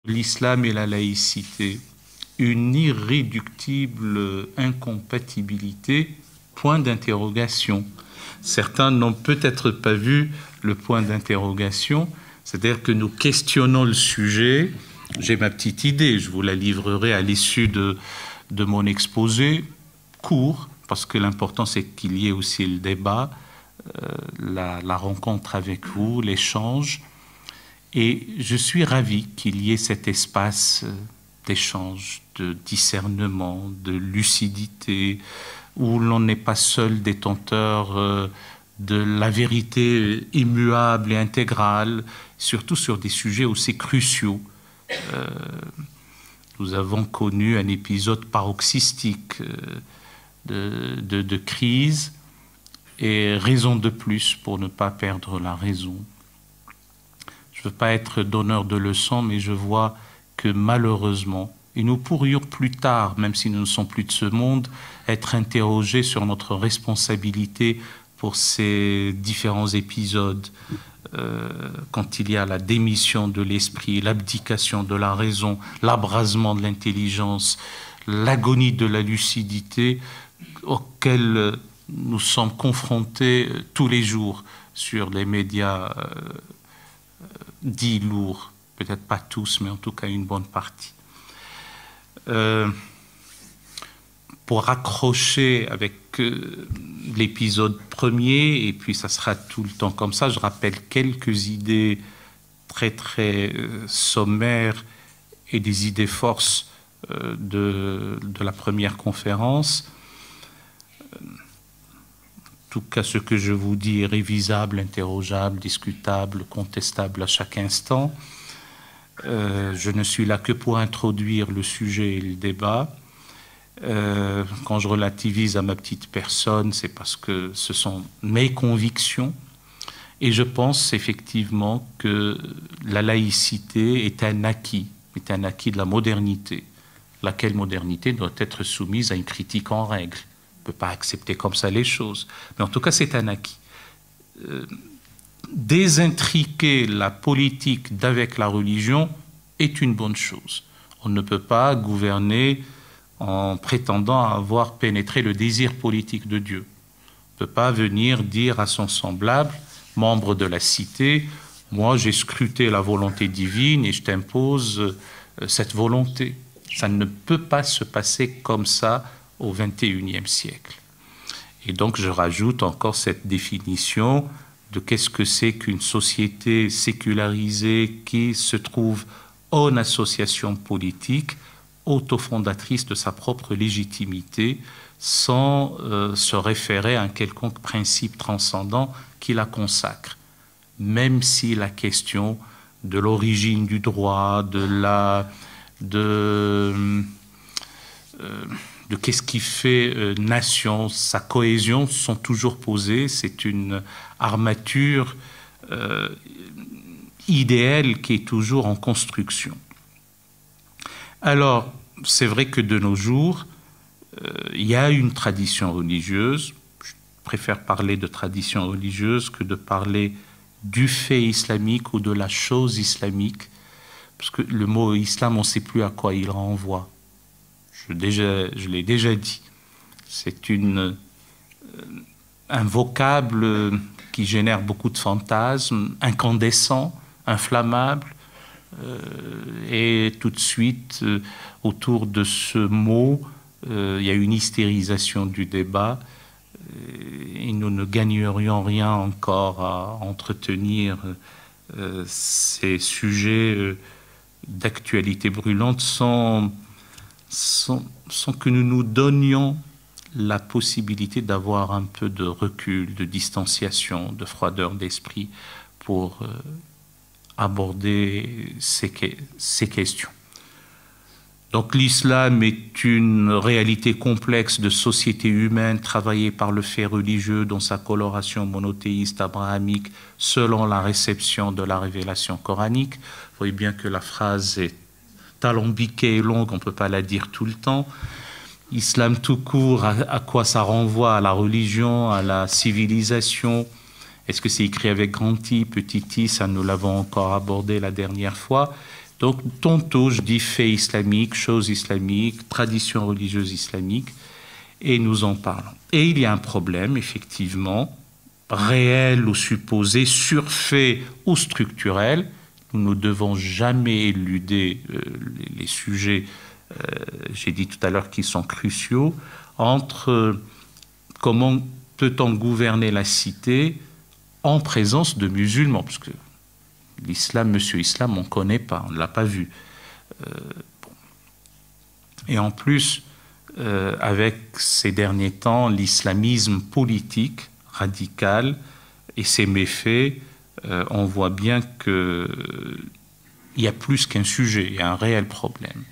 l'islam et la laïcité, une irréductible incompatibilité, point d'interrogation. Certains n'ont peut-être pas vu le point d'interrogation, c'est-à-dire que nous questionnons le sujet. J'ai ma petite idée, je vous la livrerai à l'issue de mon exposé, court, parce que l'important c'est qu'il y ait aussi le débat, la rencontre avec vous, l'échange. Et je suis ravi qu'il y ait cet espace d'échange, de discernement, de lucidité, où l'on n'est pas seul détenteur de la vérité immuable et intégrale, surtout sur des sujets aussi cruciaux. Nous avons connu un épisode paroxystique de crise, et raison de plus pour ne pas perdre la raison. Je ne veux pas être donneur de leçons, mais je vois que malheureusement, et nous pourrions plus tard, même si nous ne sommes plus de ce monde, être interrogés sur notre responsabilité pour ces différents épisodes, quand il y a la démission de l'esprit, l'abdication de la raison, l'abrasement de l'intelligence, l'agonie de la lucidité, auquel nous sommes confrontés tous les jours sur les médias dits lourds, peut-être pas tous, mais en tout cas une bonne partie. Pour raccrocher avec l'épisode premier, et puis ça sera tout le temps comme ça, je rappelle quelques idées très très sommaires et des idées forces de la première conférence. En tout cas, ce que je vous dis est révisable, interrogeable, discutable, contestable à chaque instant. Je ne suis là que pour introduire le sujet et le débat. Quand je relativise à ma petite personne, c'est parce que ce sont mes convictions. Et je pense effectivement que la laïcité est un acquis de la modernité, laquelle modernité doit être soumise à une critique en règle. On ne peut pas accepter comme ça les choses. Mais en tout cas, c'est un acquis. Désintriquer la politique d'avec la religion est une bonne chose. On ne peut pas gouverner en prétendant avoir pénétré le désir politique de Dieu. On ne peut pas venir dire à son semblable, membre de la cité, « Moi, j'ai scruté la volonté divine et je t'impose cette volonté. » Ça ne peut pas se passer comme ça au XXIe siècle. Et donc, je rajoute encore cette définition de qu'est-ce que c'est qu'une société sécularisée qui se trouve en association politique, autofondatrice de sa propre légitimité, sans se référer à un quelconque principe transcendant qui la consacre. Même si la question de l'origine du droit, de qu'est-ce qui fait nation, sa cohésion, sont toujours posées. C'est une armature idéale qui est toujours en construction. Alors, c'est vrai que de nos jours, il y a une tradition religieuse. Je préfère parler de tradition religieuse que de parler du fait islamique ou de la chose islamique, parce que le mot islam, on ne sait plus à quoi il renvoie. Je l'ai déjà dit. C'est un vocable qui génère beaucoup de fantasmes, incandescent, inflammable, et tout de suite, autour de ce mot, il y a une hystérisation du débat, et nous ne gagnerions rien encore à entretenir ces sujets d'actualité brûlante sans que nous nous donnions la possibilité d'avoir un peu de recul, de distanciation, de froideur d'esprit pour aborder ces questions. Donc l'islam est une réalité complexe de société humaine travaillée par le fait religieux dans sa coloration monothéiste abrahamique selon la réception de la révélation coranique. Vous voyez bien que la phrase est alambiquée et longue, on ne peut pas la dire tout le temps. Islam tout court, à quoi ça renvoie? À la religion, à la civilisation? Est-ce que c'est écrit avec grand I, petit I? Ça, nous l'avons encore abordé la dernière fois. Donc, tantôt, je dis faits islamiques, choses islamiques, traditions religieuses islamiques, et nous en parlons. Et il y a un problème, effectivement, réel ou supposé, surfait ou structurel. Nous ne devons jamais éluder les sujets, j'ai dit tout à l'heure, qui sont cruciaux, entre comment peut-on gouverner la cité en présence de musulmans, parce que l'islam, monsieur islam, on ne connaît pas, on ne l'a pas vu. Bon. Et en plus, avec ces derniers temps, l'islamisme politique radical et ses méfaits, on voit bien qu'il y a plus qu'un sujet, il y a un réel problème.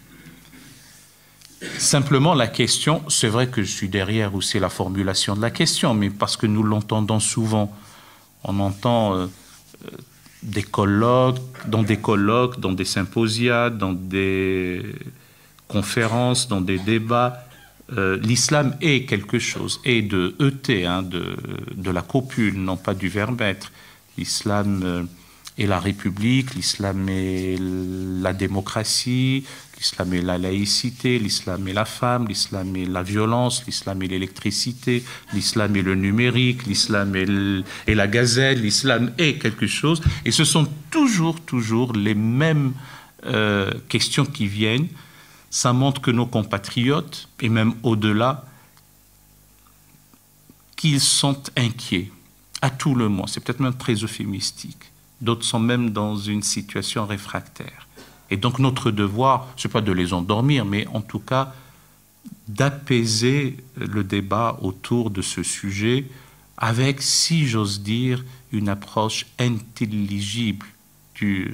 Simplement, la question, c'est vrai que je suis derrière aussi la formulation de la question, mais parce que nous l'entendons souvent, on entend dans des colloques, dans des symposiats, dans des conférences, dans des débats. L'islam est quelque chose, est de ET, hein, de la copule, non pas du verbe être. L'islam est la République, l'islam est la démocratie, l'islam est la laïcité, l'islam est la femme, l'islam est la violence, l'islam est l'électricité, l'islam est le numérique, l'islam est la gazelle, l'islam est quelque chose. Et ce sont toujours les mêmes questions qui viennent. Ça montre que nos compatriotes, et même au-delà, qu'ils sont inquiets, à tout le moins. C'est peut-être même très euphémistique. D'autres sont même dans une situation réfractaire. Et donc notre devoir, ce n'est pas de les endormir, mais en tout cas d'apaiser le débat autour de ce sujet avec, si j'ose dire, une approche intelligible de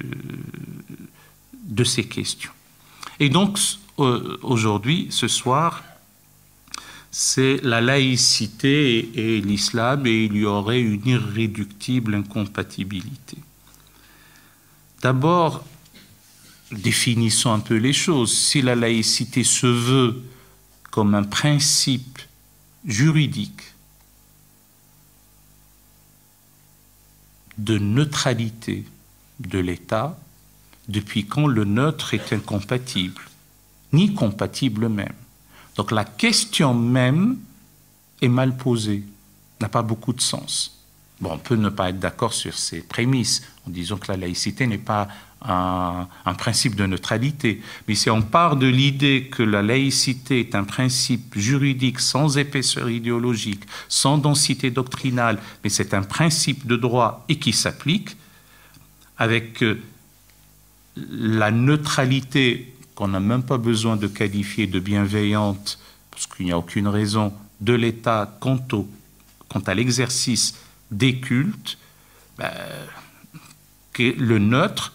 ces questions. Et donc, aujourd'hui, ce soir, c'est la laïcité et l'islam, et il y aurait une irréductible incompatibilité. D'abord, définissons un peu les choses. Si la laïcité se veut comme un principe juridique de neutralité de l'État, depuis quand le neutre est incompatible, ni compatible même. Donc la question même est mal posée, n'a pas beaucoup de sens. Bon, on peut ne pas être d'accord sur ces prémices, en disant que la laïcité n'est pas un principe de neutralité. Mais si on part de l'idée que la laïcité est un principe juridique sans épaisseur idéologique, sans densité doctrinale, mais c'est un principe de droit et qui s'applique, avec la neutralité qu'on n'a même pas besoin de qualifier de bienveillante, parce qu'il n'y a aucune raison, de l'État quant à l'exercice des cultes, que le neutre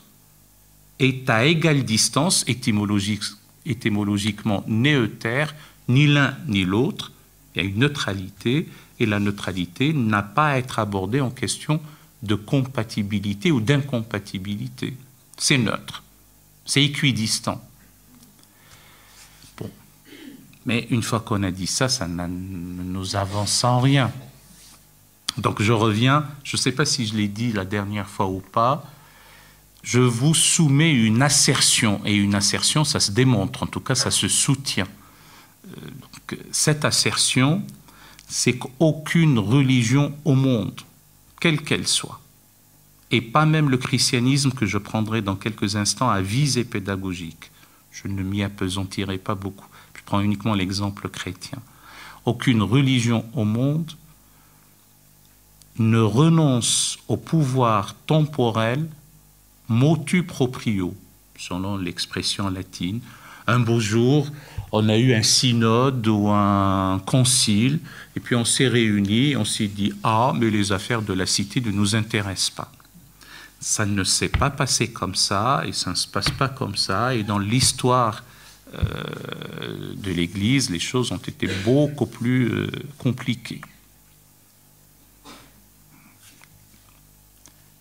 est à égale distance, étymologiquement néeuter, ni l'un ni l'autre. Il y a une neutralité, et la neutralité n'a pas à être abordée en question de compatibilité ou d'incompatibilité. C'est neutre, c'est équidistant. Bon. Mais une fois qu'on a dit ça, ça ne nous avance en rien. Donc je reviens, je ne sais pas si je l'ai dit la dernière fois ou pas, je vous soumets une assertion, et une assertion, ça se démontre, en tout cas ça se soutient. Donc, cette assertion, c'est qu'aucune religion au monde, quelle qu'elle soit, et pas même le christianisme que je prendrai dans quelques instants à visée pédagogique, je ne m'y appesantirai pas beaucoup, je prends uniquement l'exemple chrétien, aucune religion au monde ne renonce au pouvoir temporel motu proprio, selon l'expression latine. Un beau jour, on a eu un synode ou un concile, et puis on s'est réunis, on s'est dit « Ah, mais les affaires de la cité ne nous intéressent pas ». Ça ne s'est pas passé comme ça, et ça ne se passe pas comme ça, et dans l'histoire de l'Église, les choses ont été beaucoup plus compliquées.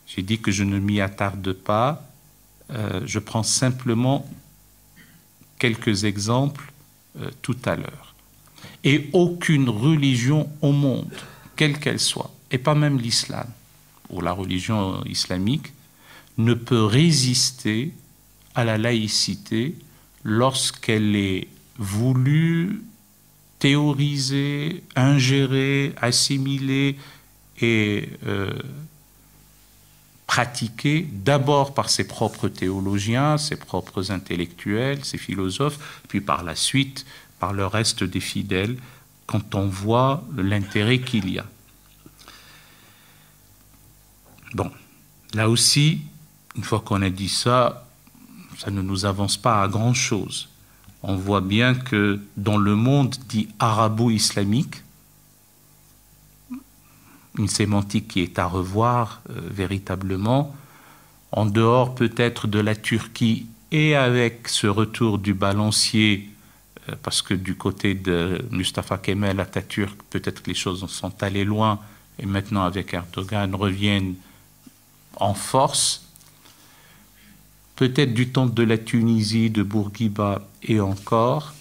J'ai dit que je ne m'y attarde pas, je prends simplement quelques exemples tout à l'heure. Et aucune religion au monde, quelle qu'elle soit, et pas même l'islam, ou la religion islamique, ne peut résister à la laïcité lorsqu'elle est voulue, théorisée, ingérée, assimilée et pratiquée d'abord par ses propres théologiens, ses propres intellectuels, ses philosophes, puis par la suite par le reste des fidèles, quand on voit l'intérêt qu'il y a. Bon, là aussi, une fois qu'on a dit ça, ça ne nous avance pas à grand-chose. On voit bien que dans le monde dit arabo-islamique, une sémantique qui est à revoir véritablement, en dehors peut-être de la Turquie et avec ce retour du balancier, parce que du côté de Mustafa Kemal Atatürk, peut-être que les choses sont allées loin et maintenant avec Erdogan reviennent en force, peut-être du temps de la Tunisie, de Bourguiba et encore,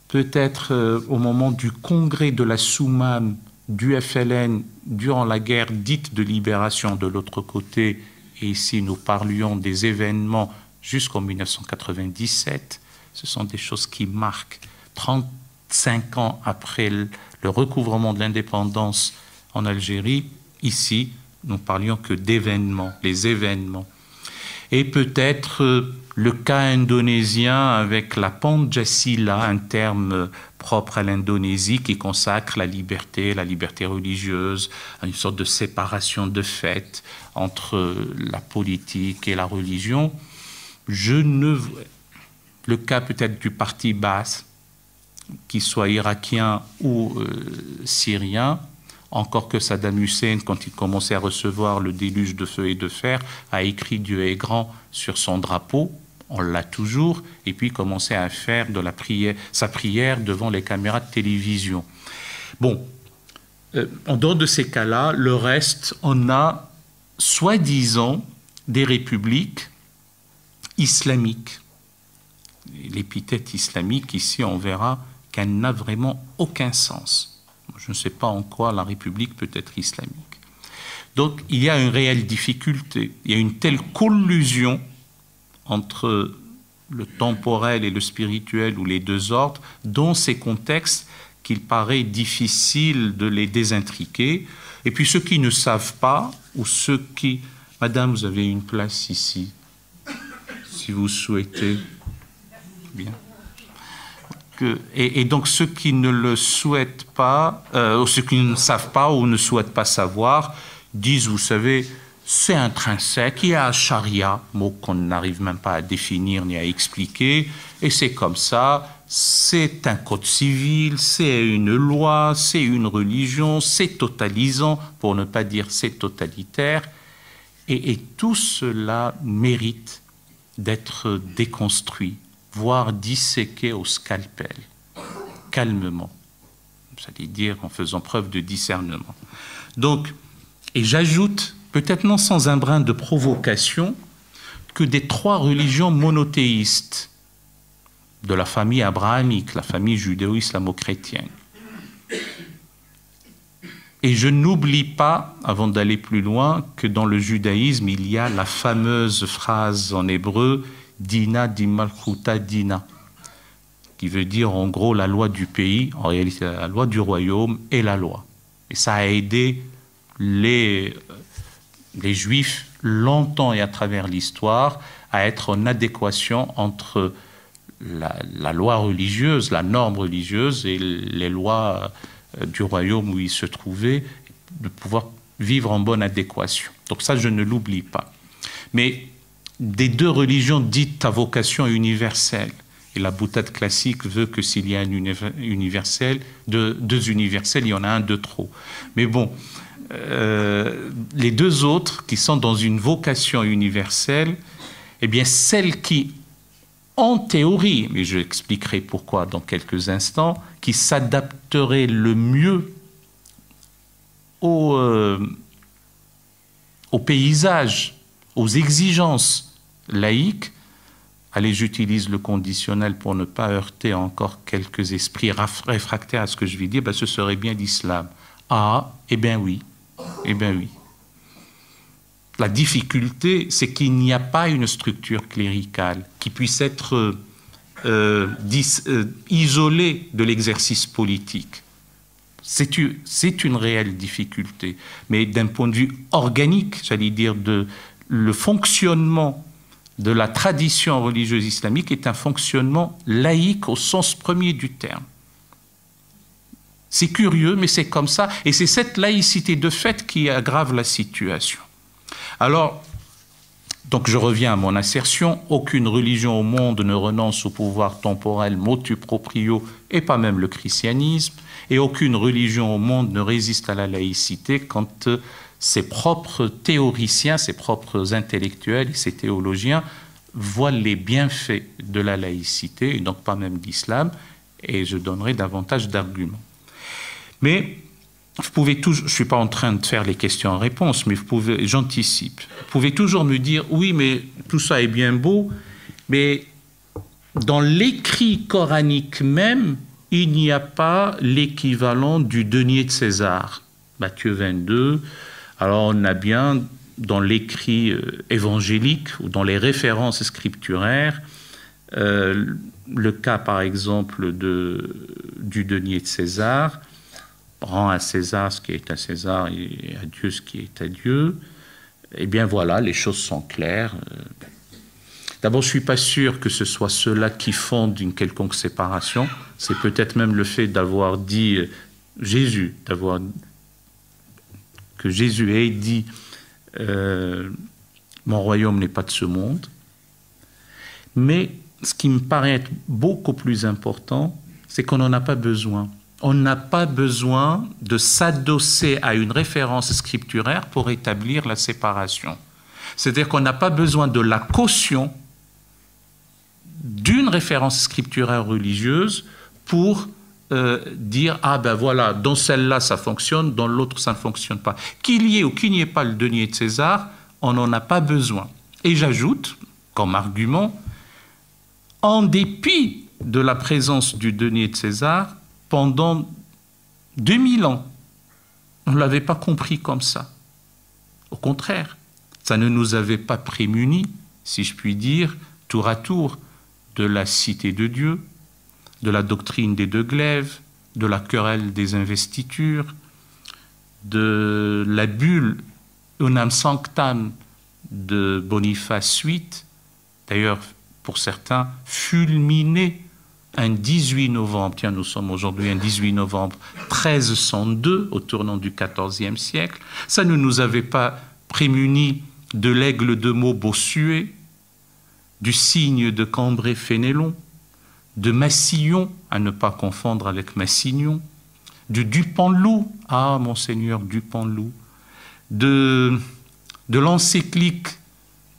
peut-être au moment du congrès de la Soumam du FLN durant la guerre dite de libération de l'autre côté, et ici nous parlions des événements jusqu'en 1997, ce sont des choses qui marquent 35 ans après le recouvrement de l'indépendance en Algérie. Ici, nous parlions que d'événements, les événements. Et peut-être le cas indonésien avec la Pancasila, un terme propre à l'Indonésie qui consacre la liberté religieuse, une sorte de séparation de fait entre la politique et la religion. Le cas peut-être du parti Baas, qu'il soit irakien ou syrien, encore que Saddam Hussein, quand il commençait à recevoir le déluge de feu et de fer, a écrit Dieu est grand sur son drapeau, on l'a toujours, et puis commençait à faire de la prière, sa prière devant les caméras de télévision. Bon, en dehors de ces cas-là, le reste, on a soi-disant des républiques islamiques. L'épithète islamique, ici, on verra qu'elle n'a vraiment aucun sens. Je ne sais pas en quoi la République peut être islamique. Donc, il y a une réelle difficulté. Il y a une telle collusion entre le temporel et le spirituel, ou les deux ordres, dans ces contextes qu'il paraît difficile de les désintriquer. Et puis, ceux qui ne savent pas, ou ceux qui... Madame, vous avez une place ici, si vous souhaitez. Bien. Et donc ceux qui ne le souhaitent pas, ou ceux qui ne savent pas ou ne souhaitent pas savoir, disent, vous savez, c'est intrinsèque, il y a un charia, mot qu'on n'arrive même pas à définir ni à expliquer, et c'est comme ça, c'est un code civil, c'est une loi, c'est une religion, c'est totalisant, pour ne pas dire c'est totalitaire, et tout cela mérite d'être déconstruit, voire disséqué au scalpel, calmement, j'allais dire en faisant preuve de discernement. Donc, et j'ajoute, peut-être non sans un brin de provocation, que des trois religions monothéistes de la famille abrahamique, la famille judéo-islamo-chrétienne. Et je n'oublie pas, avant d'aller plus loin, que dans le judaïsme, il y a la fameuse phrase en hébreu « Dina dimalchuta dina », qui veut dire en gros la loi du pays, en réalité la loi du royaume et la loi. Et ça a aidé les Juifs longtemps et à travers l'histoire à être en adéquation entre la loi religieuse, la norme religieuse et les lois du royaume où ils se trouvaient, de pouvoir vivre en bonne adéquation. Donc ça, je ne l'oublie pas. Mais des deux religions dites à vocation universelle, et la boutade classique veut que s'il y a un universel, deux universels, il y en a un de trop. Mais bon, les deux autres qui sont dans une vocation universelle, eh bien celles qui, en théorie, mais je expliquerai pourquoi dans quelques instants, qui s'adapteraient le mieux au paysage, aux exigences laïques. Allez, j'utilise le conditionnel pour ne pas heurter encore quelques esprits réfractaires à ce que je vais dire, ben, ce serait bien l'islam. Ah, eh bien oui, eh bien oui. La difficulté, c'est qu'il n'y a pas une structure cléricale qui puisse être isolée de l'exercice politique. C'est une réelle difficulté. Mais d'un point de vue organique, j'allais dire, le fonctionnement de la tradition religieuse islamique est un fonctionnement laïque au sens premier du terme. C'est curieux, mais c'est comme ça. Et c'est cette laïcité de fait qui aggrave la situation. Alors, donc je reviens à mon assertion, aucune religion au monde ne renonce au pouvoir temporel motu proprio, et pas même le christianisme, et aucune religion au monde ne résiste à la laïcité quand ses propres théoriciens, ses propres intellectuels et ses théologiens voient les bienfaits de la laïcité, et donc pas même d'islam, et je donnerai davantage d'arguments. Mais vous pouvez toujours, je ne suis pas en train de faire les questions en réponse, mais j'anticipe. Vous pouvez toujours me dire, oui, mais tout ça est bien beau, mais dans l'écrit coranique même, il n'y a pas l'équivalent du denier de César. Matthieu 22, alors on a bien dans l'écrit évangélique ou dans les références scripturaires, le cas par exemple du denier de César, rend à César ce qui est à César et à Dieu ce qui est à Dieu. Eh bien voilà, les choses sont claires. D'abord, je ne suis pas sûr que ce soit cela qui fonde une quelconque séparation. C'est peut-être même le fait d'avoir dit Jésus, que Jésus ait dit mon royaume n'est pas de ce monde. Mais ce qui me paraît être beaucoup plus important, c'est qu'on n'en a pas besoin. On n'a pas besoin de s'adosser à une référence scripturaire pour établir la séparation. C'est-à-dire qu'on n'a pas besoin de la caution d'une référence scripturaire religieuse pour dire « Ah ben voilà, dans celle-là ça fonctionne, dans l'autre ça ne fonctionne pas ». Qu'il y ait ou qu'il n'y ait pas le denier de César, on n'en a pas besoin. Et j'ajoute, comme argument, en dépit de la présence du denier de César, pendant 2000 ans, on ne l'avait pas compris comme ça. Au contraire, ça ne nous avait pas prémunis, si je puis dire, tour à tour, de la cité de Dieu, de la doctrine des deux glaives, de la querelle des investitures, de la bulle Unam Sanctam de Boniface VIII, d'ailleurs, pour certains, fulminée un 18 novembre, tiens, nous sommes aujourd'hui un 18 novembre 1302, au tournant du XIVe siècle. Ça ne nous avait pas prémunis de l'aigle de Meaux Bossuet, du cygne de Cambrai-Fénélon, de Massillon, à ne pas confondre avec Massignon, de Dupanloup, ah, monseigneur Dupanloup, de l'encyclique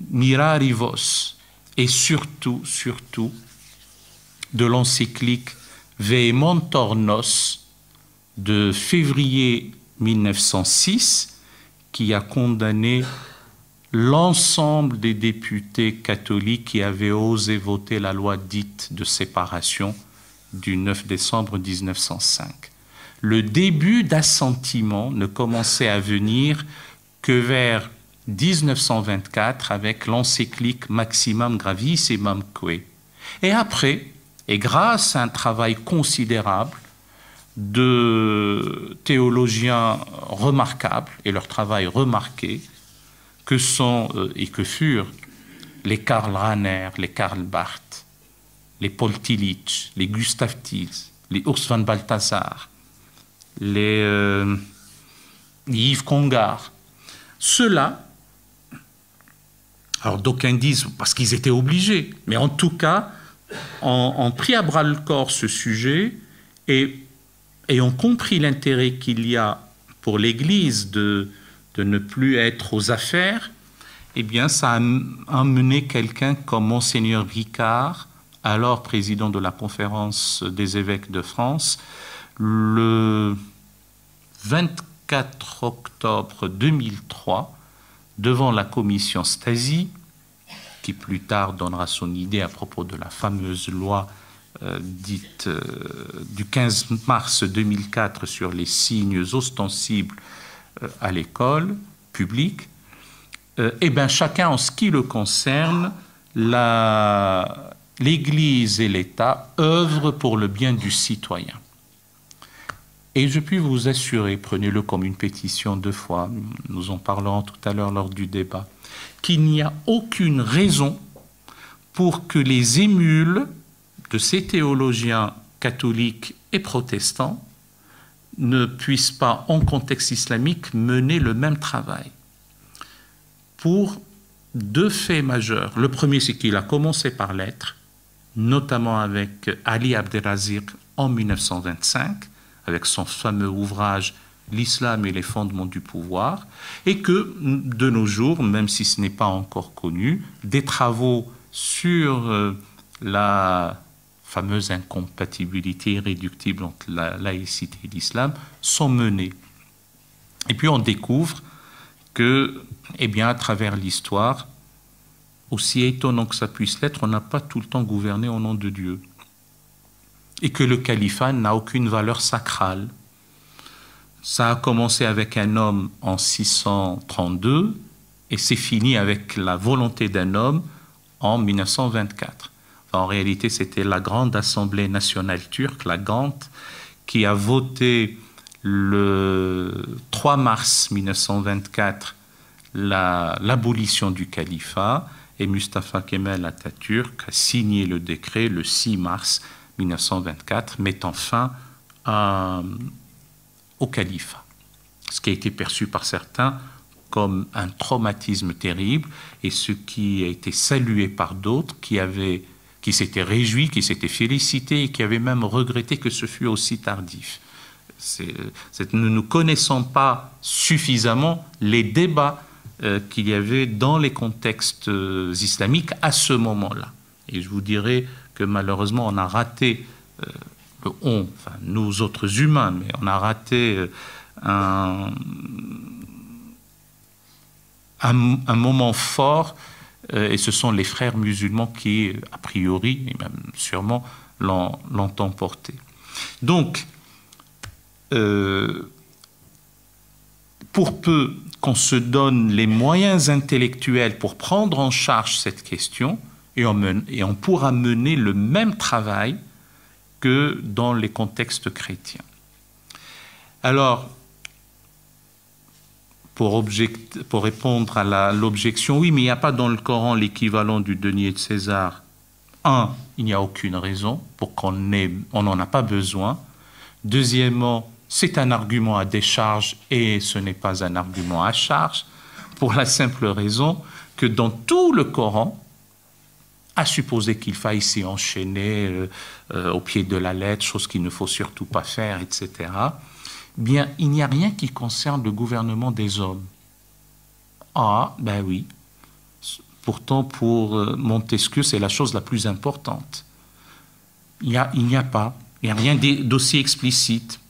Mirarivos, et surtout, de l'encyclique Vehementornos de février 1906, qui a condamné l'ensemble des députés catholiques qui avaient osé voter la loi dite de séparation du 9 décembre 1905. Le début d'assentiment ne commençait à venir que vers 1924 avec l'encyclique Maximum Gravissimum Que. Et après, et grâce à un travail considérable de théologiens remarquables et leur travail remarqué, que sont et que furent les Karl Rahner, les Karl Barth, les Paul Tillich, les Gustav Thiels, les Urs von Balthasar, les Yves Congar. Ceux-là, alors d'aucuns disent parce qu'ils étaient obligés, mais en tout cas, ont pris à bras le corps ce sujet et ont compris l'intérêt qu'il y a pour l'Église de ne plus être aux affaires. Eh bien, ça a amené quelqu'un comme Monseigneur Ricard, alors président de la Conférence des évêques de France, le 24 octobre 2003, devant la commission Stasi, qui plus tard donnera son idée à propos de la fameuse loi dite du 15 mars 2004 sur les signes ostensibles à l'école publique, eh bien, chacun, en ce qui le concerne, l'Église et l'État œuvrent pour le bien du citoyen. Et je puis vous assurer, prenez-le comme une pétition 2 fois, nous en parlerons tout à l'heure lors du débat, qu'il n'y a aucune raison pour que les émules de ces théologiens catholiques et protestants ne puissent pas, en contexte islamique, mener le même travail. Pour 2 faits majeurs. Le premier, c'est qu'il a commencé par l'être, notamment avec Ali Abdelaziz en 1925, avec son fameux ouvrage « L'islam et les fondements du pouvoir », et que, de nos jours, même si ce n'est pas encore connu, des travaux sur la fameuse incompatibilité irréductible entre la laïcité et l'islam sont menés. Et puis on découvre que, eh bien, à travers l'histoire, aussi étonnant que ça puisse l'être, on n'a pas tout le temps gouverné au nom de Dieu. Et que le califat n'a aucune valeur sacrale. Ça a commencé avec un homme en 632 et c'est fini avec la volonté d'un homme en 1924. Enfin, en réalité, c'était la Grande Assemblée nationale turque, la GANT, qui a voté le 3 mars 1924 l'abolition du califat, et Mustafa Kemal Atatürk a signé le décret le 6 mars 1924, mettant fin au califat, ce qui a été perçu par certains comme un traumatisme terrible, et ce qui a été salué par d'autres qui s'étaient réjouis, qui s'étaient félicités, et qui avaient même regretté que ce fût aussi tardif. Nous ne connaissons pas suffisamment les débats qu'il y avait dans les contextes islamiques à ce moment-là. Et je vous dirais que malheureusement, on a raté, enfin nous autres humains, mais on a raté un moment fort, et ce sont les frères musulmans qui, a priori, et même sûrement, l'ont emporté. Donc, pour peu qu'on se donne les moyens intellectuels pour prendre en charge cette question, et on pourra mener le même travail que dans les contextes chrétiens. Alors, pour répondre à l'objection, oui, mais il n'y a pas dans le Coran l'équivalent du denier de César. Il n'y a aucune raison pour on n'en a pas besoin. Deuxièmement, c'est un argument à décharge et ce n'est pas un argument à charge, pour la simple raison que dans tout le Coran, à supposer qu'il faille s'y enchaîner au pied de la lettre, chose qu'il ne faut surtout pas faire, etc., bien, il n'y a rien qui concerne le gouvernement des hommes. Ah, ben oui. Pourtant, pour Montesquieu, c'est la chose la plus importante. Il n'y a rien d'aussi explicite.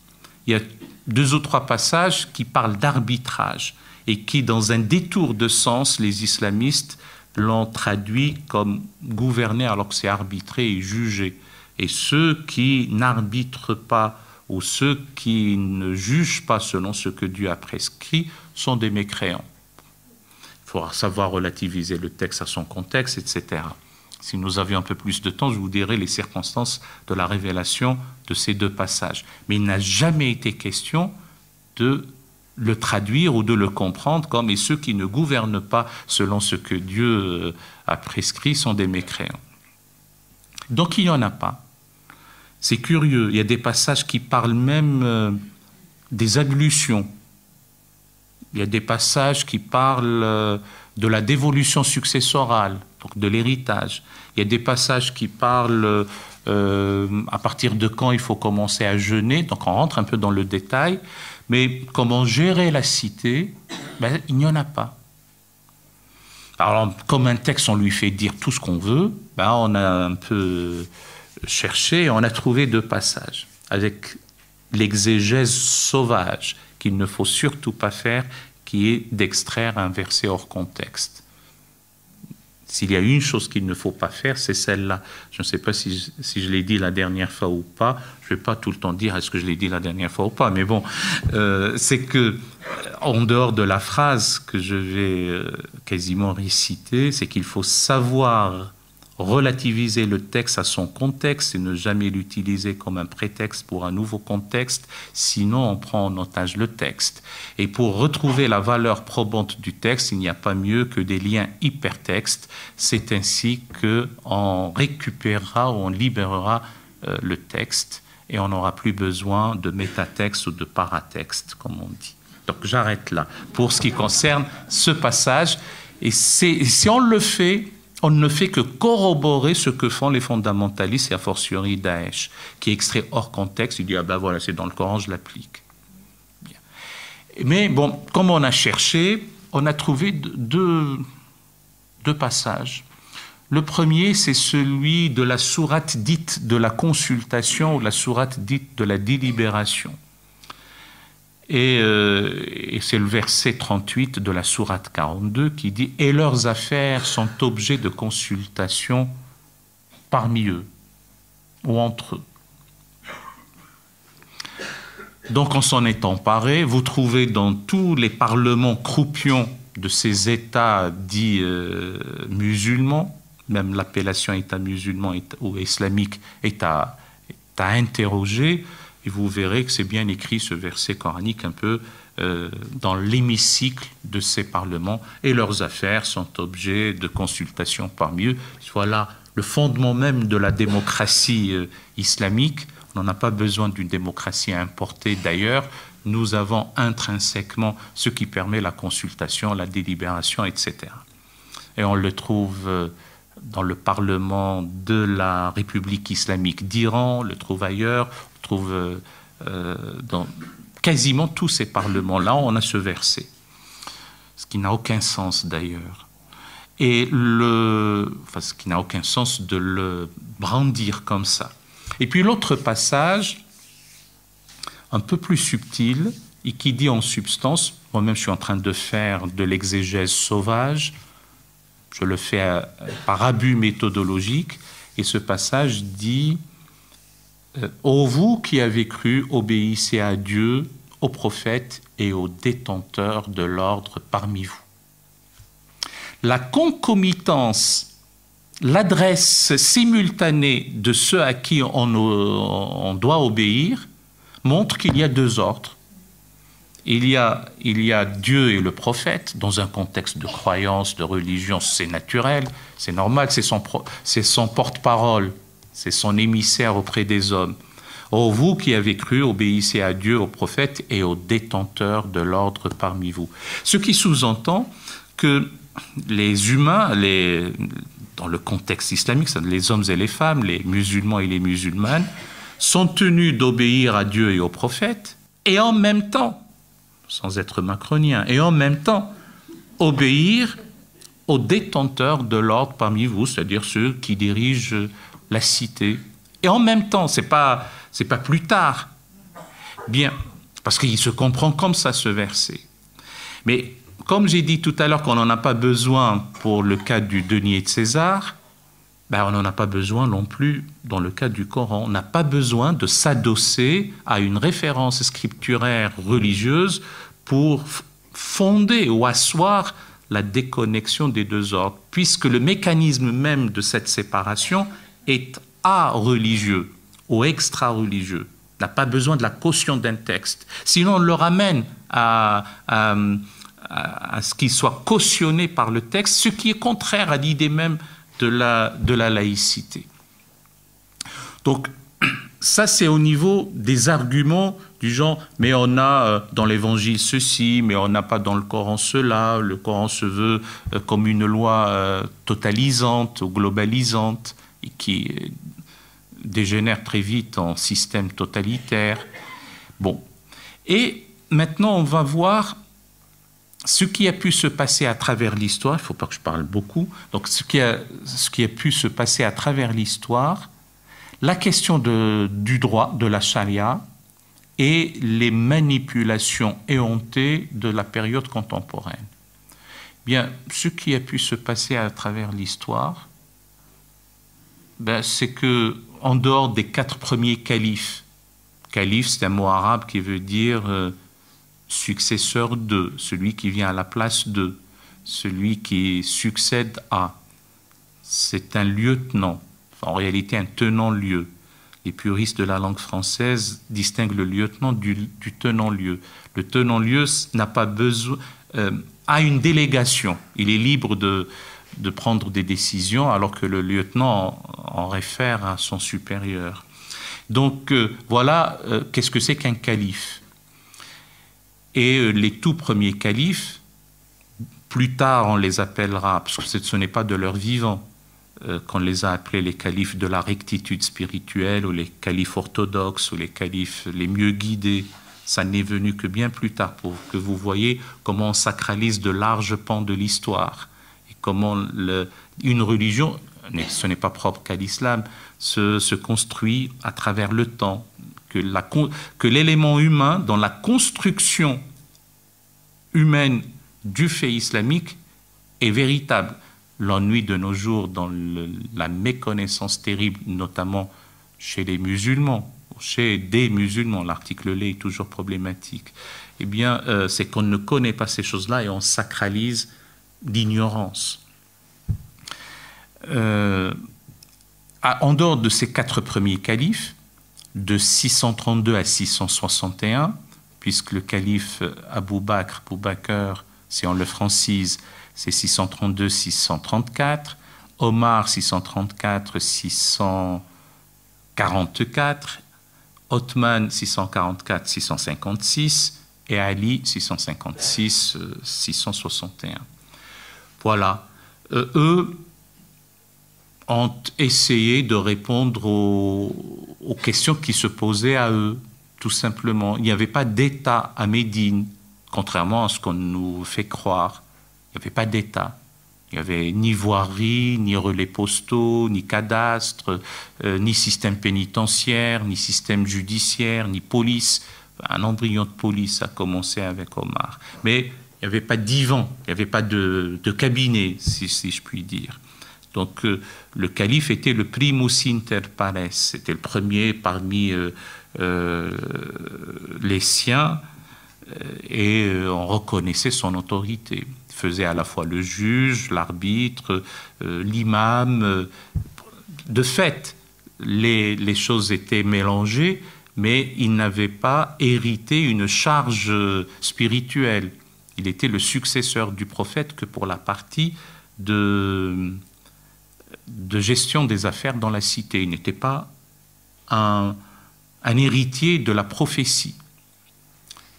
Il y a 2 ou 3 passages qui parlent d'arbitrage et qui, dans un détour de sens, les islamistes l'ont traduit comme gouverner alors que c'est arbitrer et juger. Et ceux qui n'arbitrent pas ou ceux qui ne jugent pas selon ce que Dieu a prescrit sont des mécréants. Il faudra savoir relativiser le texte à son contexte, etc. Si nous avions un peu plus de temps, je vous dirai les circonstances de la révélation de ces 2 passages. Mais il n'a jamais été question de le traduire ou de le comprendre comme « et ceux qui ne gouvernent pas selon ce que Dieu a prescrit sont des mécréants ». Donc il n'y en a pas. C'est curieux, il y a des passages qui parlent même des ablutions. Il y a des passages qui parlent de la dévolution successorale, donc de l'héritage. Il y a des passages qui parlent à partir de quand il faut commencer à jeûner, donc on rentre un peu dans le détail, mais comment gérer la cité, ben, il n'y en a pas. Alors, comme un texte, on lui fait dire tout ce qu'on veut, ben, on a un peu cherché et on a trouvé 2 passages, avec l'exégèse sauvage qu'il ne faut surtout pas faire, qui est d'extraire un verset hors contexte. S'il y a une chose qu'il ne faut pas faire, c'est celle-là. Je ne sais pas si je l'ai dit la dernière fois ou pas. Je ne vais pas tout le temps dire est-ce que je l'ai dit la dernière fois ou pas. Mais bon, c'est que, en dehors de la phrase que je vais quasiment réciter, c'est qu'il faut savoir relativiser le texte à son contexte et ne jamais l'utiliser comme un prétexte pour un nouveau contexte, sinon on prend en otage le texte. Et pour retrouver la valeur probante du texte, il n'y a pas mieux que des liens hypertextes. C'est ainsi qu'on récupérera ou on libérera le texte et on n'aura plus besoin de métatexte ou de paratexte, comme on dit. Donc j'arrête là pour ce qui concerne ce passage. Et si on le fait, on ne fait que corroborer ce que font les fondamentalistes et a fortiori Daesh, qui est extrait hors contexte. Il dit, ah ben voilà, c'est dans le Coran, je l'applique. Mais bon, comme on a cherché, on a trouvé deux passages. Le premier, c'est celui de la sourate dite de la consultation ou la sourate dite de la délibération. Et c'est le verset 38 de la sourate 42 qui dit « Et leurs affaires sont objets de consultation parmi eux ou entre eux. » Donc on s'en est emparé. Vous trouvez dans tous les parlements croupions de ces États dits musulmans, même l'appellation État musulman ou islamique est à interroger. Et vous verrez que c'est bien écrit ce verset coranique un peu dans l'hémicycle de ces parlements. Et leurs affaires sont objets de consultation parmi eux. Voilà le fondement même de la démocratie islamique. On n'a pas besoin d'une démocratie importée d'ailleurs. Nous avons intrinsèquement ce qui permet la consultation, la délibération, etc. Et on le trouve dans le Parlement de la République islamique d'Iran, on le trouve ailleurs, on trouve dans quasiment tous ces parlements-là, on a ce verset, ce qui n'a aucun sens d'ailleurs. Et ce qui n'a aucun sens de le brandir comme ça. Et puis l'autre passage, un peu plus subtil, et qui dit en substance, moi-même je suis en train de faire de l'exégèse sauvage, je le fais par abus méthodologique, et ce passage dit « Ô vous qui avez cru, obéissez à Dieu, aux prophètes et aux détenteurs de l'ordre parmi vous. » La concomitance, l'adresse simultanée de ceux à qui on doit obéir montre qu'il y a deux ordres. Il y a Dieu et le prophète, dans un contexte de croyance, de religion, c'est naturel, c'est normal, c'est son porte-parole, c'est son émissaire auprès des hommes. Ô vous qui avez cru, obéissez à Dieu, aux prophètes et aux détenteurs de l'ordre parmi vous. Ce qui sous-entend que les humains, dans le contexte islamique, les hommes et les femmes, les musulmans et les musulmanes, sont tenus d'obéir à Dieu et aux prophètes, et en même temps, sans être macronien, et en même temps, obéir aux détenteurs de l'ordre parmi vous, c'est-à-dire ceux qui dirigent la cité. Et en même temps, c'est pas plus tard. Bien, parce qu'il se comprend comme ça, ce verset. Mais comme j'ai dit tout à l'heure qu'on n'en a pas besoin pour le cas du denier de César, ben on n'en a pas besoin non plus dans le cas du Coran. On n'a pas besoin de s'adosser à une référence scripturaire religieuse pour fonder ou asseoir la déconnexion des deux ordres, puisque le mécanisme même de cette séparation est a-religieux ou extra-religieux. On n'a pas besoin de la caution d'un texte. Sinon, on le ramène à ce qu'il soit cautionné par le texte, ce qui est contraire à l'idée même de la laïcité. Donc, ça, c'est au niveau des arguments du genre, mais on a dans l'Évangile ceci, mais on n'a pas dans le Coran cela, le Coran se veut comme une loi totalisante ou globalisante, et qui dégénère très vite en système totalitaire. Bon. Et maintenant, on va voir ce qui a pu se passer à travers l'histoire. Il ne faut pas que je parle beaucoup. Donc, ce qui a pu se passer à travers l'histoire, la question du droit, de la charia, et les manipulations éhontées de la période contemporaine. Bien, ce qui a pu se passer à travers l'histoire, ben, c'est que, en dehors des 4 premiers califes, calife, c'est un mot arabe qui veut dire successeur de, celui qui vient à la place de, celui qui succède à. C'est un lieutenant, enfin, en réalité un tenant-lieu. Les puristes de la langue française distinguent le lieutenant du tenant-lieu. Le tenant-lieu n'a pas besoin, a une délégation. Il est libre de prendre des décisions, alors que le lieutenant en réfère à son supérieur. Donc voilà, qu'est-ce que c'est qu'un calife? Et les tout premiers califes, plus tard on les appellera, parce que ce n'est pas de leur vivant, qu'on les a appelés les califes de la rectitude spirituelle, ou les califes orthodoxes, ou les califes les mieux guidés. Ça n'est venu que bien plus tard, pour que vous voyez comment on sacralise de larges pans de l'histoire, et comment une religion, ce n'est pas propre qu'à l'islam, se construit à travers le temps, que l'élément humain dans la construction humaine du fait islamique est véritable. L'ennui de nos jours dans la méconnaissance terrible, notamment chez les musulmans, chez des musulmans, l'article L est toujours problématique, eh bien, c'est qu'on ne connaît pas ces choses-là et on sacralise l'ignorance. En dehors de ces 4 premiers califes, de 632 à 661, puisque le calife Abou Bakr, si on le francise, c'est 632-634, Omar 634-644, Othman 644-656 et Ali 656-661. Voilà. Eux ont essayé de répondre aux questions qui se posaient à eux, tout simplement. Il n'y avait pas d'État à Médine, contrairement à ce qu'on nous fait croire. Il n'y avait pas d'État. Il n'y avait ni voirie, ni relais postaux, ni cadastre, ni système pénitentiaire, ni système judiciaire, ni police. Un embryon de police a commencé avec Omar. Mais il n'y avait pas d'Ivan, il n'y avait pas de cabinet, si je puis dire. Donc le calife était le primus inter pares, c'était le premier parmi les siens, et on reconnaissait son autorité. Il faisait à la fois le juge, l'arbitre, l'imam. De fait, les choses étaient mélangées, mais il n'avait pas hérité une charge spirituelle. Il était le successeur du prophète que pour la partie de gestion des affaires dans la cité. Il n'était pas un héritier de la prophétie.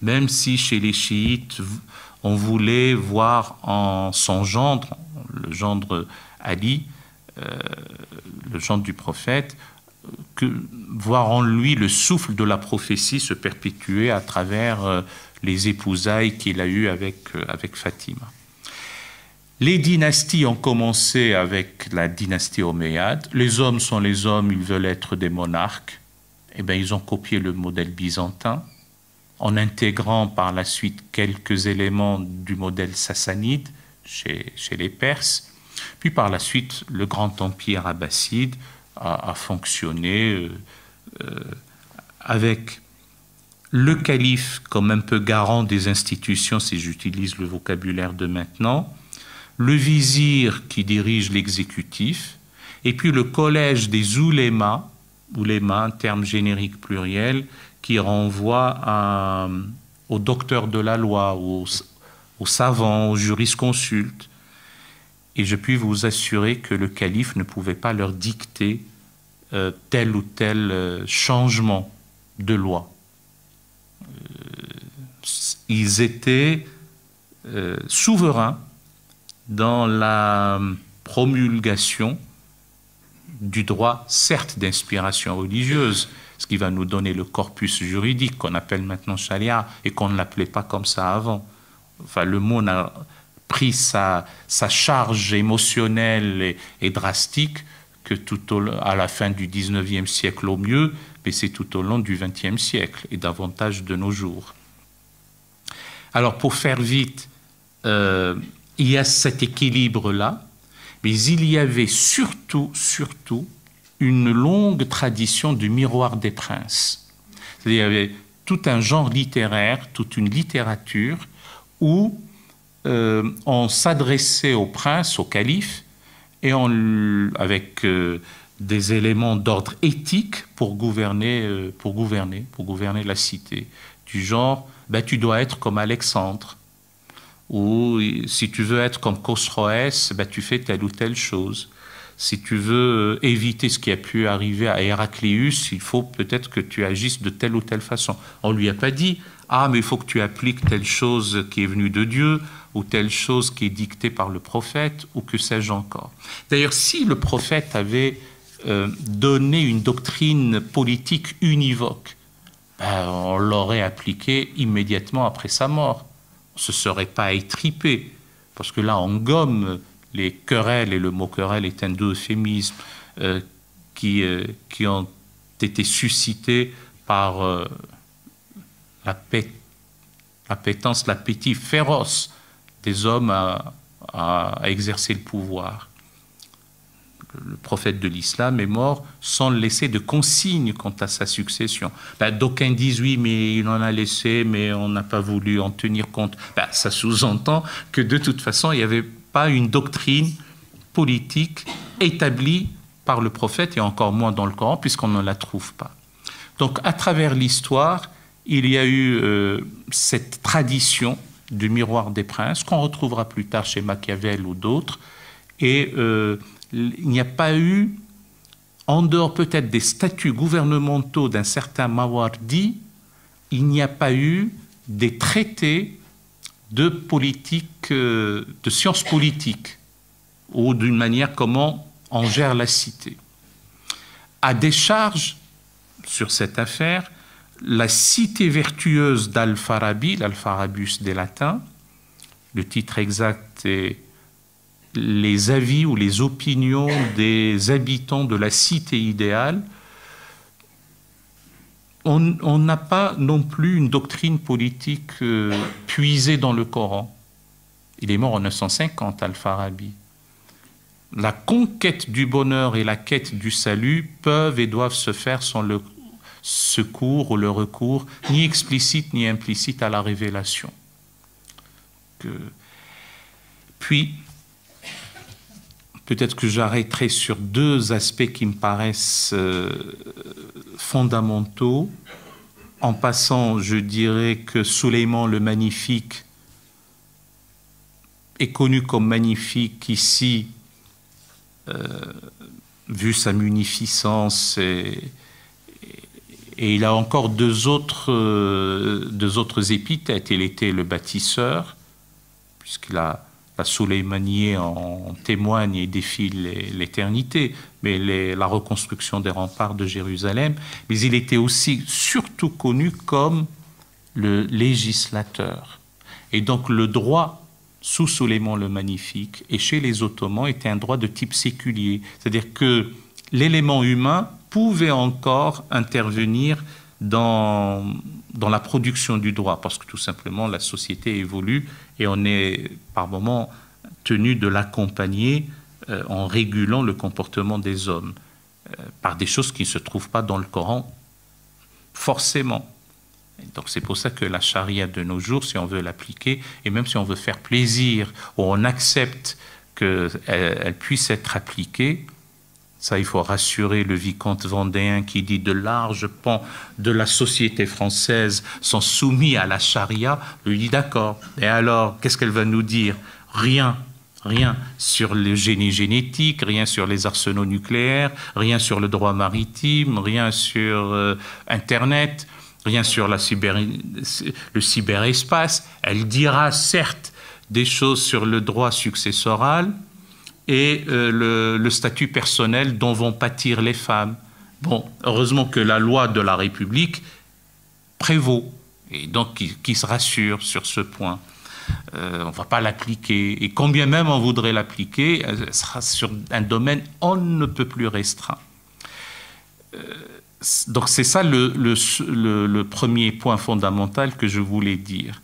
Même si chez les chiites, on voulait voir en son gendre, le gendre Ali, le gendre du prophète, voir en lui le souffle de la prophétie se perpétuer à travers les épousailles qu'il a eues avec Fatima. Les dynasties ont commencé avec la dynastie omeyyade. Les hommes sont les hommes, ils veulent être des monarques. Eh bien, ils ont copié le modèle byzantin, en intégrant par la suite quelques éléments du modèle sassanide chez les Perses. Puis par la suite, le grand empire abbasside a fonctionné avec le calife comme un peu garant des institutions, si j'utilise le vocabulaire de maintenant, le vizir qui dirige l'exécutif, et puis le collège des oulémas, un terme générique pluriel, qui renvoie aux docteurs de la loi, aux savants, aux jurisconsultes. Et je puis vous assurer que le calife ne pouvait pas leur dicter tel ou tel changement de loi. Ils étaient souverains dans la promulgation du droit, certes d'inspiration religieuse, ce qui va nous donner le corpus juridique qu'on appelle maintenant charia et qu'on ne l'appelait pas comme ça avant. Enfin, le mot a pris sa charge émotionnelle et drastique que à la fin du 19e siècle au mieux, mais c'est tout au long du 20e siècle et davantage de nos jours. Alors, pour faire vite, il y a cet équilibre-là, mais il y avait surtout une longue tradition du miroir des princes. C'est-à-dire, il y avait tout un genre littéraire, toute une littérature où on s'adressait au prince, au calife, et avec des éléments d'ordre éthique pour gouverner la cité. Du genre, ben, tu dois être comme Alexandre, ou si tu veux être comme Khosroès, ben, tu fais telle ou telle chose. Si tu veux éviter ce qui a pu arriver à Héraclius, il faut peut-être que tu agisses de telle ou telle façon. On ne lui a pas dit « Ah, mais il faut que tu appliques telle chose qui est venue de Dieu, ou telle chose qui est dictée par le prophète, ou que sais-je encore. » D'ailleurs, si le prophète avait donné une doctrine politique univoque, ben, on l'aurait appliquée immédiatement après sa mort. On ne se serait pas étripé, parce que là, on gomme les querelles, et le mot querelle est un euphémisme, qui ont été suscités par l'appétence, l'appétit féroce des hommes à exercer le pouvoir. Le prophète de l'islam est mort sans laisser de consigne quant à sa succession. Ben, d'aucuns disent oui, mais il en a laissé, mais on n'a pas voulu en tenir compte. Ben, ça sous-entend que de toute façon, il n'y avait pas une doctrine politique établie par le prophète, et encore moins dans le Coran, puisqu'on ne la trouve pas. Donc, à travers l'histoire, il y a eu cette tradition du miroir des princes, qu'on retrouvera plus tard chez Machiavel ou d'autres, et il n'y a pas eu, en dehors peut-être des statuts gouvernementaux d'un certain Mawardi, il n'y a pas eu des traités de politique, de sciences politiques, ou d'une manière comment on gère la cité. À décharge, sur cette affaire, la cité vertueuse d'Al-Farabi, l'Alfarabus des Latins, le titre exact est les avis ou les opinions des habitants de la cité idéale. On n'a pas non plus une doctrine politique puisée dans le Coran. Il est mort en 950, Al-Farabi. La conquête du bonheur et la quête du salut peuvent et doivent se faire sans le secours ou le recours, ni explicite ni implicite, à la révélation. Puis, peut-être que j'arrêterai sur deux aspects qui me paraissent fondamentaux. En passant, je dirais que Sulayman le Magnifique est connu comme magnifique ici, vu sa munificence, et il a encore deux autres épithètes. Il était le bâtisseur, puisqu'il a la Souleymanie en témoigne et défile l'éternité, mais la reconstruction des remparts de Jérusalem. Mais il était aussi surtout connu comme le législateur. Et donc le droit sous Sulayman le Magnifique et chez les Ottomans était un droit de type séculier. C'est-à-dire que l'élément humain pouvait encore intervenir dans la production du droit, parce que tout simplement la société évolue et on est par moments tenu de l'accompagner en régulant le comportement des hommes par des choses qui ne se trouvent pas dans le Coran forcément. Et donc c'est pour ça que la charia de nos jours, si on veut l'appliquer, et même si on veut faire plaisir, ou on accepte qu'elle puisse être appliquée, ça, il faut rassurer le vicomte vendéen qui dit de larges pans de la société française sont soumis à la charia. Il dit d'accord. Et alors, qu'est-ce qu'elle va nous dire? Rien sur le génie génétique, rien sur les arsenaux nucléaires, rien sur le droit maritime, rien sur Internet, rien sur le cyberespace. Elle dira certes des choses sur le droit successoral, et le statut personnel dont vont pâtir les femmes. Bon, heureusement que la loi de la République prévaut, et donc qui se rassure sur ce point. On ne va pas l'appliquer, et combien même on voudrait l'appliquer, elle sera sur un domaine on ne peut plus restreint. Donc c'est ça le premier point fondamental que je voulais dire.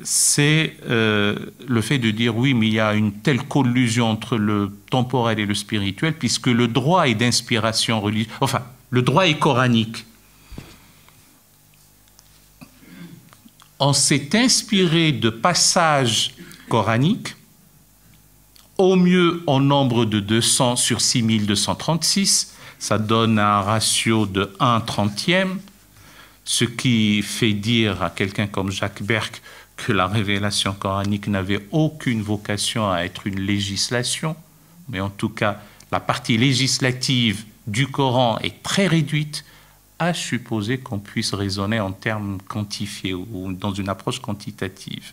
c'est le fait de dire oui, mais il y a une telle collusion entre le temporel et le spirituel, puisque le droit est d'inspiration religieuse, enfin, le droit est coranique. On s'est inspiré de passages coraniques, au mieux en nombre de 200 sur 6236, ça donne un ratio de 1/30e, ce qui fait dire à quelqu'un comme Jacques Berck que la révélation coranique n'avait aucune vocation à être une législation, mais en tout cas, la partie législative du Coran est très réduite, à supposer qu'on puisse raisonner en termes quantifiés ou dans une approche quantitative.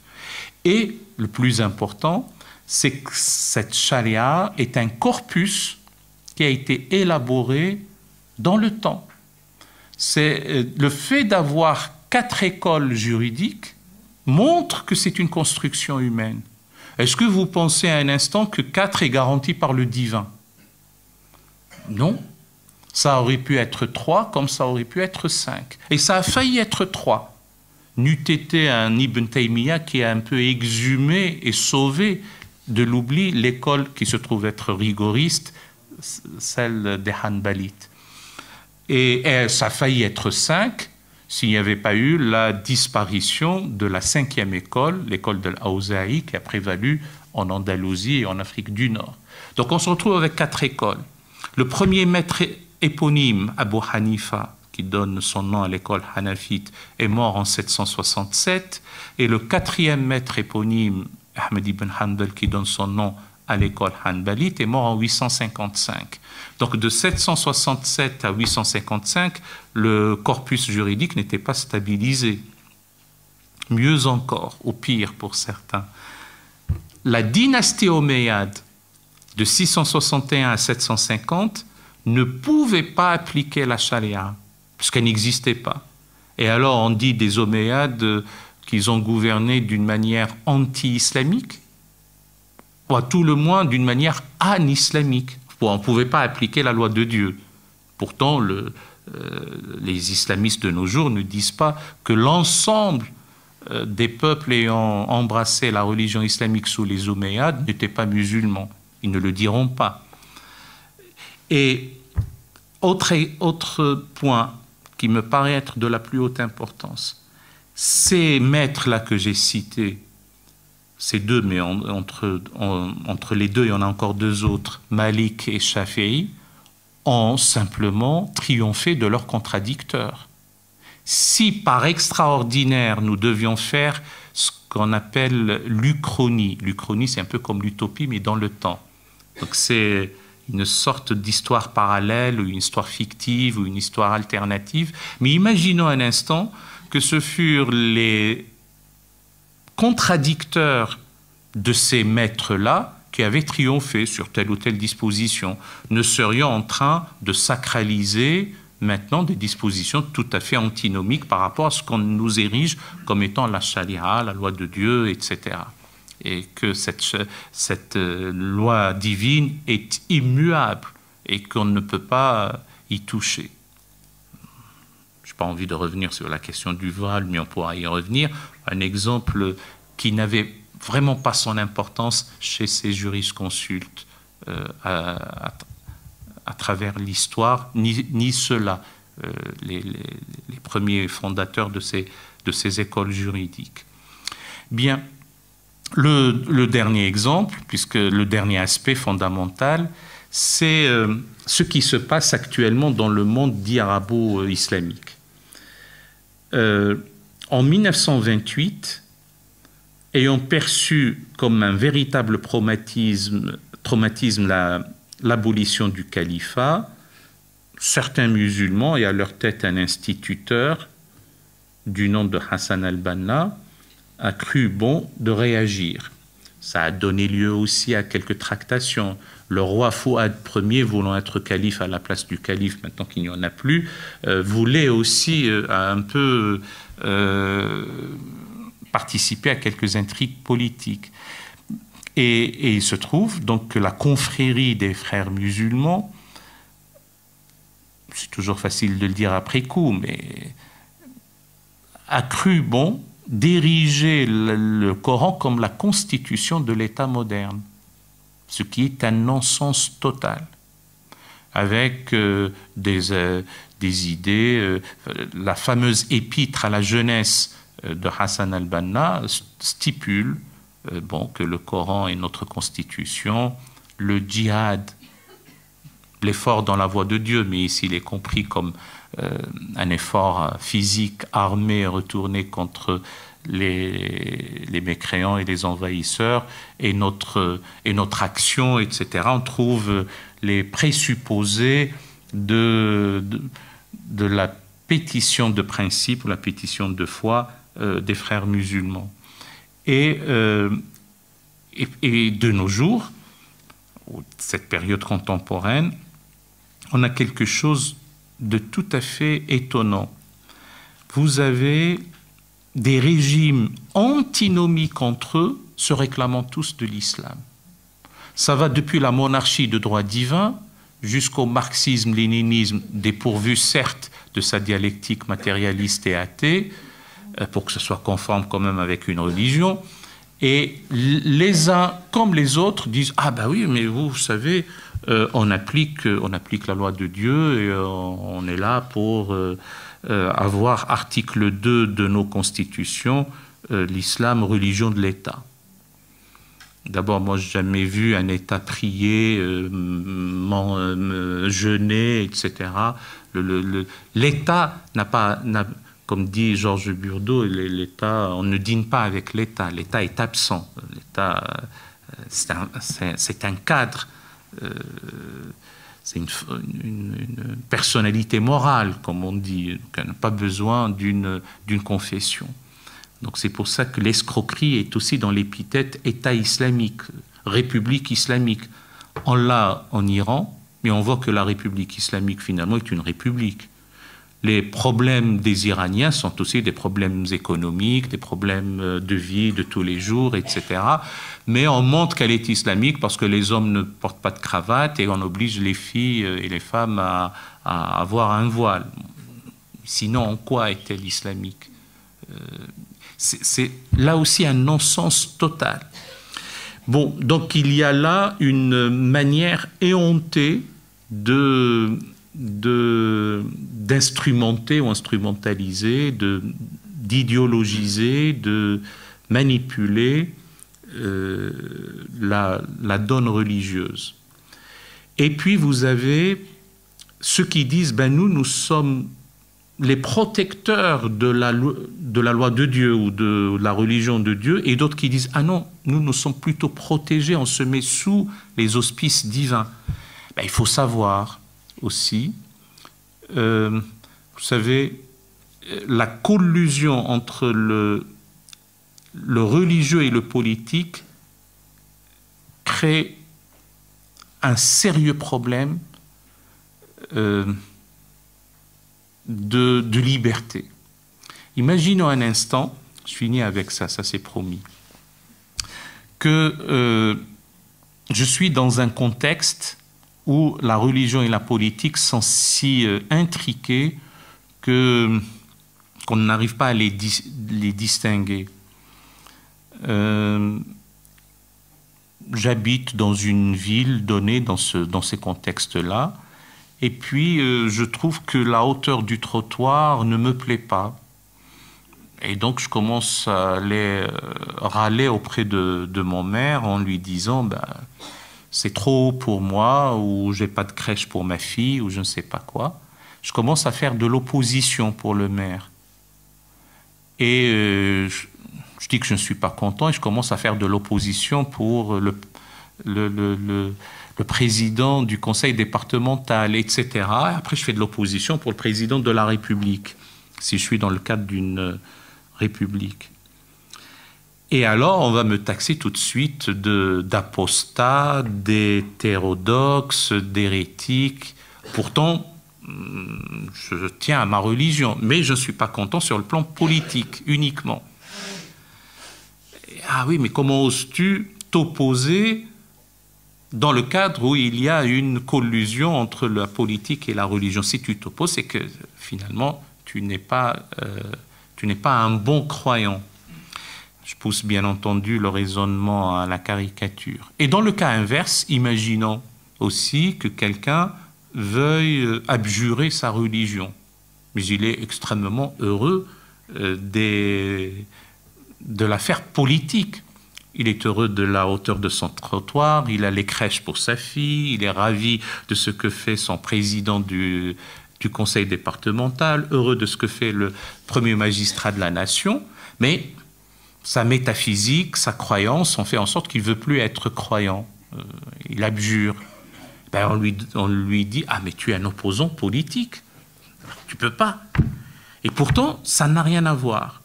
Et le plus important, c'est que cette charia est un corpus qui a été élaboré dans le temps. C'est le fait d'avoir 4 écoles juridiques montre que c'est une construction humaine. Est-ce que vous pensez à un instant que 4 est garanti par le divin? Non. Ça aurait pu être 3 comme ça aurait pu être 5. Et ça a failli être 3. N'eût été un Ibn Taymiyyah qui a un peu exhumé et sauvé de l'oubli l'école qui se trouve être rigoriste, celle des Hanbalites. Et ça a failli être 5 s'il n'y avait pas eu la disparition de la 5e école, l'école de l'Aouzaï, qui a prévalu en Andalousie et en Afrique du Nord. Donc on se retrouve avec 4 écoles. Le premier maître éponyme, Abu Hanifa, qui donne son nom à l'école hanafite, est mort en 767, et le 4e maître éponyme, Ahmed ibn Hanbal, qui donne son nom à l'école hanbalite, est mort en 855. Donc de 767 à 855, le corpus juridique n'était pas stabilisé. Mieux encore, au pire pour certains, la dynastie omeyyade de 661 à 750 ne pouvait pas appliquer la charia, puisqu'elle n'existait pas. Et alors on dit des omeyyades qu'ils ont gouverné d'une manière anti-islamique, ou à tout le moins d'une manière an-islamique. On ne pouvait pas appliquer la loi de Dieu. Pourtant, les islamistes de nos jours ne disent pas que l'ensemble des peuples ayant embrassé la religion islamique sous les Omeyyades n'étaient pas musulmans. Ils ne le diront pas. Et autre point qui me paraît être de la plus haute importance, ces maîtres-là que j'ai cités, ces deux, mais entre les deux, il y en a encore 2 autres, Malik et Shafi'i, ont simplement triomphé de leurs contradicteurs. Si par extraordinaire, nous devions faire ce qu'on appelle l'Uchronie, l'Uchronie c'est un peu comme l'utopie, mais dans le temps. Donc c'est une sorte d'histoire parallèle, ou une histoire fictive, ou une histoire alternative. Mais imaginons un instant que ce furent les contradicteurs de ces maîtres-là qui avaient triomphé sur telle ou telle disposition. Nous serions en train de sacraliser maintenant des dispositions tout à fait antinomiques par rapport à ce qu'on nous érige comme étant la charia, la loi de Dieu, etc. Et que cette loi divine est immuable et qu'on ne peut pas y toucher. Je n'ai pas envie de revenir sur la question du voile, mais on pourra y revenir. Un exemple qui n'avait vraiment pas son importance chez ces jurisconsultes à travers l'histoire, ni ceux-là, les premiers fondateurs de ces écoles juridiques. Bien, le dernier exemple, puisque le dernier aspect fondamental, c'est ce qui se passe actuellement dans le monde dit arabo-islamique. En 1928, ayant perçu comme un véritable traumatisme l'abolition du califat, certains musulmans, et à leur tête un instituteur du nom de Hassan al-Banna, a cru bon de réagir. Ça a donné lieu aussi à quelques tractations. Le roi Fouad Ier, voulant être calife à la place du calife, maintenant qu'il n'y en a plus, voulait aussi un peu participer à quelques intrigues politiques. Et il se trouve donc que la confrérie des frères musulmans, c'est toujours facile de le dire après coup, mais a cru bon d'ériger le Coran comme la constitution de l'État moderne, ce qui est un non-sens total, avec des idées. La fameuse épître à la jeunesse de Hassan al-Banna stipule que le Coran est notre constitution, le djihad, l'effort dans la voie de Dieu, mais ici il est compris comme un effort physique, armé, retourné contre les mécréants et les envahisseurs, et notre action, etc. On trouve les présupposés de la pétition de principe, ou la pétition de foi des frères musulmans. Et de nos jours, cette période contemporaine, on a quelque chose de tout à fait étonnant. Vous avez des régimes antinomiques entre eux, se réclamant tous de l'islam. Ça va depuis la monarchie de droit divin jusqu'au marxisme-léninisme, dépourvu certes de sa dialectique matérialiste et athée, pour que ce soit conforme quand même avec une religion. Et les uns comme les autres disent « Ah ben oui, mais vous savez, on applique la loi de Dieu et on est là pour avoir article 2 de nos constitutions, l'islam, religion de l'État ». D'abord, moi, je n'ai jamais vu un État prier, jeûner, etc. L'État n'a pas... Comme dit Georges Burdeau, l'État, on ne dîne pas avec l'État. L'État est absent. L'État, c'est un cadre, c'est une personnalité morale, comme on dit. On n'a pas besoin d'une confession. Donc c'est pour ça que l'escroquerie est aussi dans l'épithète État islamique, République islamique. On l'a en Iran, mais on voit que la République islamique, finalement, est une république. Les problèmes des Iraniens sont aussi des problèmes économiques, des problèmes de vie de tous les jours, etc. Mais on montre qu'elle est islamique parce que les hommes ne portent pas de cravate et on oblige les filles et les femmes à avoir un voile. Sinon, en quoi est-elle islamique? C'est là aussi un non-sens total. Bon, donc il y a là une manière éhontée d'instrumenter ou instrumentaliser, d'idéologiser, de manipuler la donne religieuse. Et puis vous avez ceux qui disent ben nous sommes les protecteurs de la loi de Dieu ou de la religion de Dieu, et d'autres qui disent ah non, nous sommes plutôt protégés, on se met sous les auspices divins. Ben, il faut savoir aussi, vous savez, la collusion entre le religieux et le politique crée un sérieux problème de liberté. Imaginons un instant, je finis avec ça c'est promis, que je suis dans un contexte où la religion et la politique sont si intriquées qu'on n'arrive pas à les distinguer. J'habite dans une ville donnée dans ces contextes-là, et puis je trouve que la hauteur du trottoir ne me plaît pas. Et donc je commence à aller râler auprès de mon maire en lui disant c'est trop haut pour moi, ou j'ai pas de crèche pour ma fille, ou je ne sais pas quoi. Je commence à faire de l'opposition pour le maire. Et je dis que je ne suis pas content, et je commence à faire de l'opposition pour le président du conseil départemental, etc. Après, je fais de l'opposition pour le président de la République, si je suis dans le cadre d'une république. Et alors, on va me taxer tout de suite d'apostat, d'hétérodoxe, d'hérétique. Pourtant, je tiens à ma religion, mais je ne suis pas content sur le plan politique uniquement. Ah oui, mais comment oses-tu t'opposer dans le cadre où il y a une collusion entre la politique et la religion? Si tu t'opposes, c'est que finalement, tu n'es pas un bon croyant. Je pousse bien entendu le raisonnement à la caricature. Et dans le cas inverse, imaginons aussi que quelqu'un veuille abjurer sa religion. Mais il est extrêmement heureux de l'affaire politique. Il est heureux de la hauteur de son trottoir, il a les crèches pour sa fille, il est ravi de ce que fait son président du conseil départemental, heureux de ce que fait le premier magistrat de la nation, mais sa métaphysique, sa croyance ont fait en sorte qu'il ne veut plus être croyant. Il abjure. Ben on lui dit « Ah, mais tu es un opposant politique. Tu ne peux pas. » Et pourtant, ça n'a rien à voir.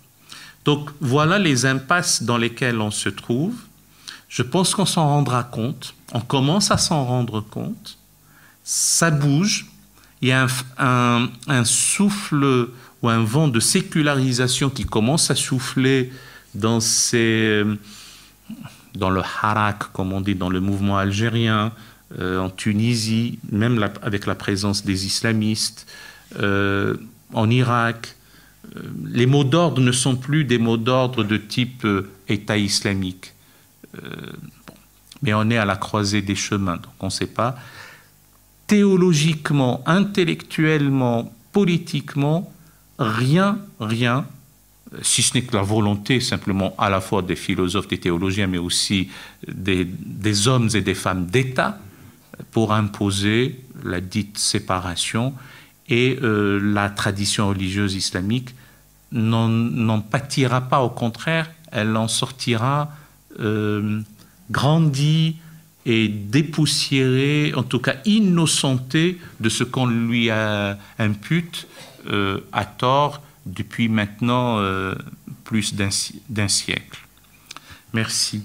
Donc, voilà les impasses dans lesquelles on se trouve. Je pense qu'on s'en rendra compte. On commence à s'en rendre compte. Ça bouge. Il y a un souffle ou un vent de sécularisation qui commence à souffler dans le Harak, comme on dit, dans le mouvement algérien, en Tunisie, même avec la présence des islamistes, en Irak. Les mots d'ordre ne sont plus des mots d'ordre de type État islamique. Mais on est à la croisée des chemins, donc on ne sait pas. Théologiquement, intellectuellement, politiquement, rien, si ce n'est que la volonté simplement à la fois des philosophes, des théologiens, mais aussi des hommes et des femmes d'État pour imposer la dite séparation, et la tradition religieuse islamique n'en pâtira pas, au contraire, elle en sortira grandie et dépoussiérée, en tout cas innocentée de ce qu'on lui impute à tort depuis maintenant plus d'un siècle. Merci.